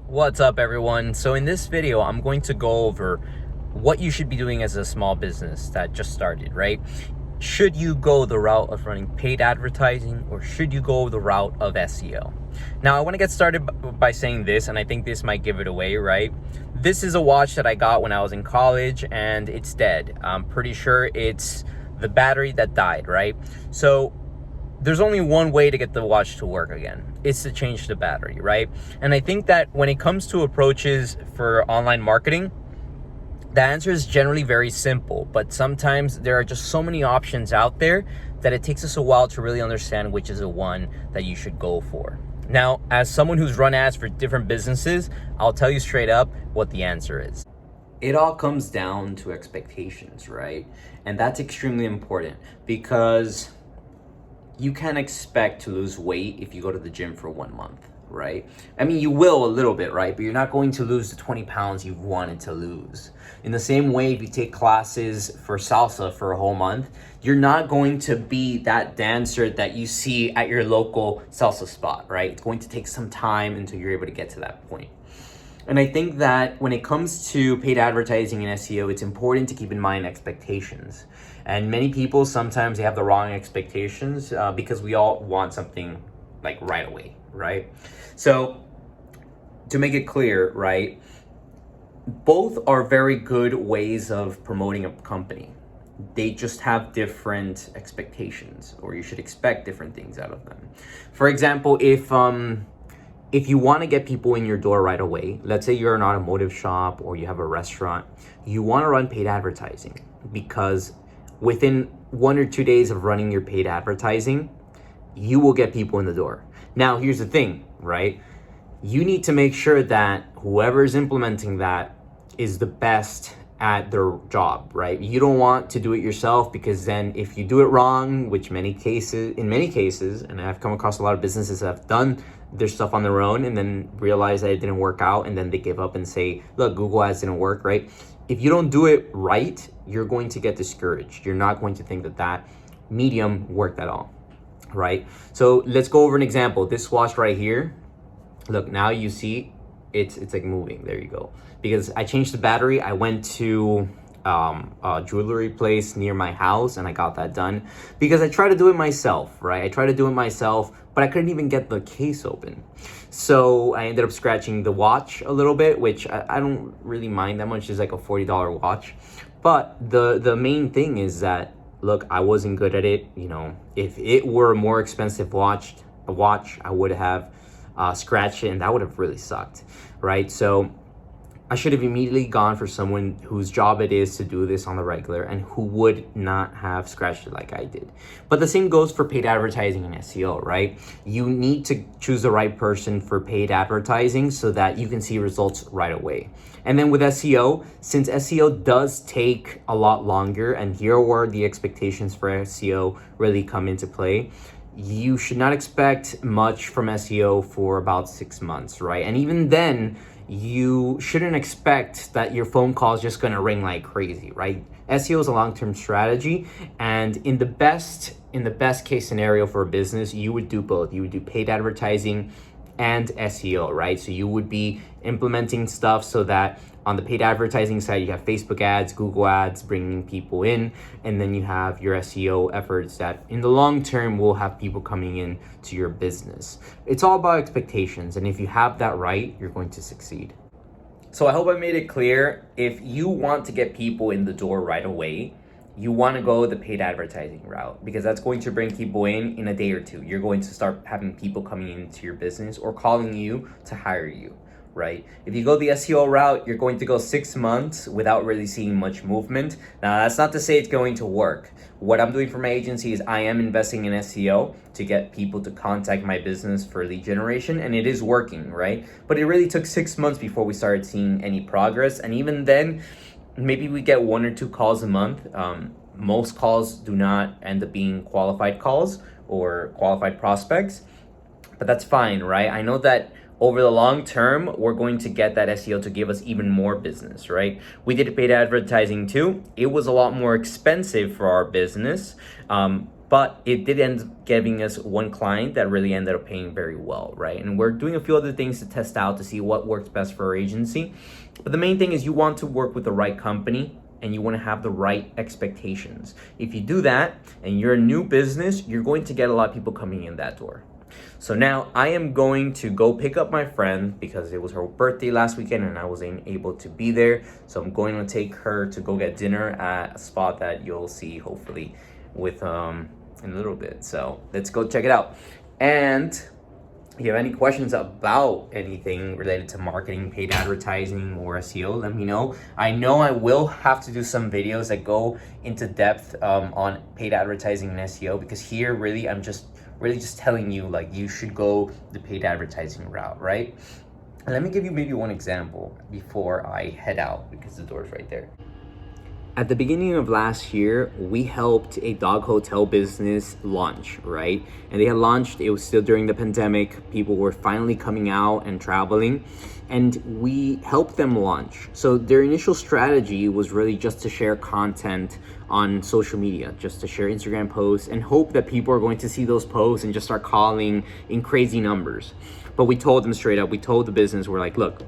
What's up, everyone? So in this video, I'm going to go over what you should be doing as a small business that just started, right? Should you go the route of running paid advertising, or should you go the route of SEO? Now, I want to get started by saying this, and I think this might give it away, right? This is a watch that I got when I was in college, and it's dead. I'm pretty sure it's the battery that died, right? So there's only one way to get the watch to work again. It's to change the battery, right? And I think that when it comes to approaches for online marketing, the answer is generally very simple, but sometimes there are just so many options out there that it takes us a while to really understand which is the one that you should go for. Now, as someone who's run ads for different businesses, I'll tell you straight up what the answer is. It all comes down to expectations, right? And that's extremely important because you can't expect to lose weight if you go to the gym for 1 month, right? I mean, you will a little bit, right? But you're not going to lose the 20 pounds you've wanted to lose. In the same way, if you take classes for salsa for a whole month, you're not going to be that dancer that you see at your local salsa spot, right? It's going to take some time until you're able to get to that point. And I think that when it comes to paid advertising and SEO, it's important to keep in mind expectations. And many people, sometimes they have the wrong expectations because we all want something like right away, right? So to make it clear, right, both are very good ways of promoting a company. They just have different expectations, or you should expect different things out of them. For example, if you want to get people in your door right away, let's say you're an automotive shop or you have a restaurant, you want to run paid advertising because within 1 or 2 days of running your paid advertising, you will get people in the door. Now, here's the thing, right? You need to make sure that whoever is implementing that is the best at their job, right? You don't want to do it yourself because then if you do it wrong, which in many cases, and I've come across a lot of businesses that have done their stuff on their own and then realize that it didn't work out and then they give up and say, look, Google ads didn't work, right? If you don't do it right, you're going to get discouraged. You're not going to think that that medium worked at all, right? So let's go over an example. This watch right here, look, now you see it's like moving. There you go. Because I changed the battery. I went to a jewelry place near my house and I got that done because I tried to do it myself, right? I tried to do it myself, but I couldn't even get the case open. So I ended up scratching the watch a little bit, which I don't really mind that much. It's like a $40 watch. But the main thing is that, look, I wasn't good at it. You know, if it were a more expensive watch, I would have scratched it and that would have really sucked, right? So I should have immediately gone for someone whose job it is to do this on the regular and who would not have scratched it like I did. But the same goes for paid advertising and SEO, right? You need to choose the right person for paid advertising so that you can see results right away. And then with SEO, since SEO does take a lot longer, and here where the expectations for SEO really come into play, you should not expect much from SEO for about 6 months, right? And even then, you shouldn't expect that your phone call is just going to ring like crazy, right? SEO is a long-term strategy, and in the best case scenario for a business, you would do both. You would do paid advertising and SEO, right? So you would be implementing stuff so that on the paid advertising side, you have Facebook ads, Google ads, bringing people in, and then you have your SEO efforts that in the long term will have people coming in to your business. It's all about expectations, and if you have that right, you're going to succeed. So I hope I made it clear. If you want to get people in the door right away, you want to go the paid advertising route because that's going to bring people in a day or two. You're going to start having people coming into your business or calling you to hire you, right? If you go the SEO route, you're going to go 6 months without really seeing much movement. Now, that's not to say it's going to work. What I'm doing for my agency is I am investing in SEO to get people to contact my business for lead generation, and it is working, right? But it really took 6 months before we started seeing any progress. And even then, maybe we get 1 or 2 calls a month. Most calls do not end up being qualified calls or qualified prospects, but that's fine, right? I know that over the long term, we're going to get that SEO to give us even more business, right? We did paid advertising too. It was a lot more expensive for our business. But it did end up giving us one client that really ended up paying very well, right? And we're doing a few other things to test out to see what works best for our agency. But the main thing is you want to work with the right company and you want to have the right expectations. If you do that and you're a new business, you're going to get a lot of people coming in that door. So now I am going to go pick up my friend because it was her birthday last weekend and I wasn't able to be there. So I'm going to take her to go get dinner at a spot that you'll see hopefully with in a little bit. So let's go check it out. And if you have any questions about anything related to marketing, paid advertising, or SEO, let me know. I know I will have to do some videos that go into depth on paid advertising and SEO, because here really I'm just telling you, like, you should go the paid advertising route, right? And let me give you maybe one example before I head out, because the door's right there. At the beginning of last year, we helped a dog hotel business launch, right? And they had launched, it was still during the pandemic. People were finally coming out and traveling, and we helped them launch. So their initial strategy was really just to share content on social media, just to share Instagram posts and hope that people are going to see those posts and just start calling in crazy numbers. But we told them straight up, we told the business, we're like, look,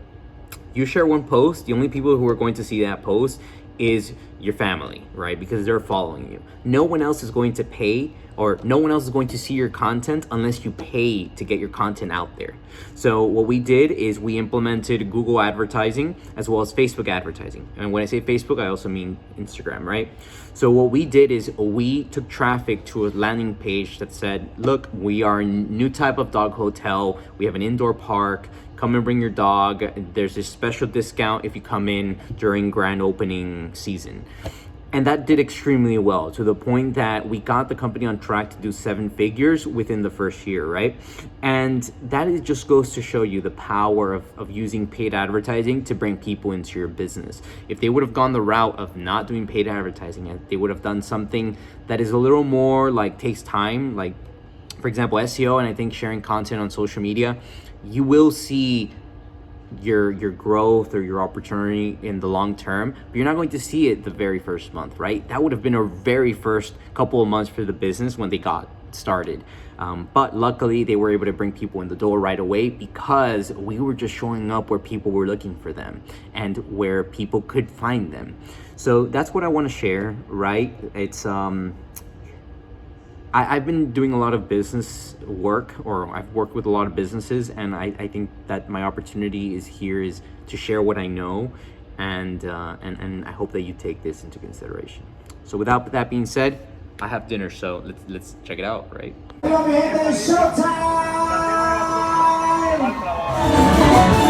you share one post, the only people who are going to see that post is your family, right? Because they're following you. No one else is going to pay, or no one else is going to see your content unless you pay to get your content out there. So what we did is we implemented Google advertising as well as Facebook advertising. And when I say Facebook, I also mean Instagram, right? So what we did is we took traffic to a landing page that said, look, we are a new type of dog hotel. We have an indoor park. Come and bring your dog. There's a special discount if you come in during grand opening season. And that did extremely well, to the point that we got the company on track to do 7 figures within the first year, right? And that just goes to show you the power of using paid advertising to bring people into your business. If they would have gone the route of not doing paid advertising, and they would have done something that is a little more like takes time, like for example, SEO, and I think sharing content on social media, you will see your growth or your opportunity in the long term, but you're not going to see it the very first month, right? That would have been a very first couple of months for the business when they got started. But luckily they were able to bring people in the door right away, because we were just showing up where people were looking for them and where people could find them. So that's what I want to share, right? It's I've been doing a lot of business work, or I've worked with a lot of businesses, and I think that my opportunity is to share what I know, and I hope that you take this into consideration. So without that being said, I have dinner, so let's check it out, right? Showtime!